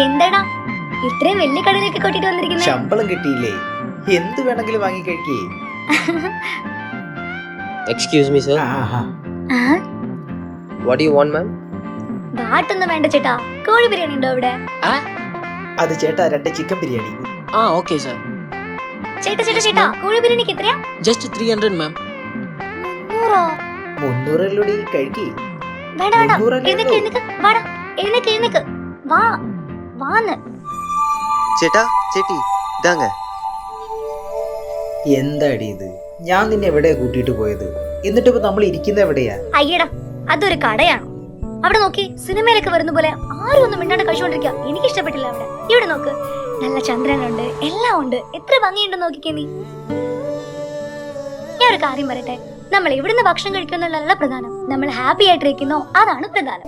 എന്താടാ ഇത്രയും വലിയ കടയിലേക്ക് കൂട്ടിട്ട് വന്നിരിക്കുന്നത്? ശമ്പളം കിട്ടിയില്ലേ, എന്ത് വേണമെങ്കിലും വാങ്ങി കഴിക്കേ. Excuse me, sir. What do you want, ma'am? ബാട്ടൊന്നും വേണ്ട ചേട്ടാ, കോഴി ബിരിയാണി ഉണ്ടോ ഇവിടെ? അത് ചേട്ടാ 2 ചിക്കൻ ബിരിയാണി. Okay, sir. ചേട്ടാ ചേട്ടാ ചേട്ടാ, കോഴി ബിരിയാണിക്ക് എത്രയാ? Just 300, ma'am. 300 കഴിക്കേ. വേണ്ട വേണ്ട, എഴുന്നേക്ക് എഴുന്നേക്ക്, വാടാ എഴുന്നേക്ക് എഴുന്നേക്ക്, വാ വാന്ന്. ചേട്ടാ ചേട്ടി ഇതാങ്ങ. എന്താടി ഇത്? ഞാൻ നിന്നെ എവിടെയാ കൂട്ടിയിട്ട് പോയത്? എന്നിട്ട് ഇപ്പൊ നമ്മൾ ഇരിക്കുന്ന എവിടെയാ? അയ്യടാ, അതൊരു കടയാണോ? അവിടെ നോക്കി, സിനിമയിലൊക്കെ വരുന്ന പോലെ ആരും ഒന്നും മിണ്ടാണ്ട് കഴിച്ചുകൊണ്ടിരിക്കുക. എനിക്ക് ഇഷ്ടപ്പെട്ടില്ല അവിടെ. ഇവിടെ നോക്ക്, നല്ല ചന്ദ്രനുണ്ട്, എല്ലാം ഉണ്ട്, എത്ര ഭംഗിയുണ്ടെന്ന് നോക്കിക്കേ നീ. ഞാൻ ഒരു കാര്യം പറയട്ടെ, നമ്മൾ ഇവിടുന്ന് ഭക്ഷണം കഴിക്കുന്നുള്ളതല്ല പ്രധാനം, നമ്മൾ ഹാപ്പി ആയിട്ടിരിക്കുന്നോ അതാണ് പ്രധാനം.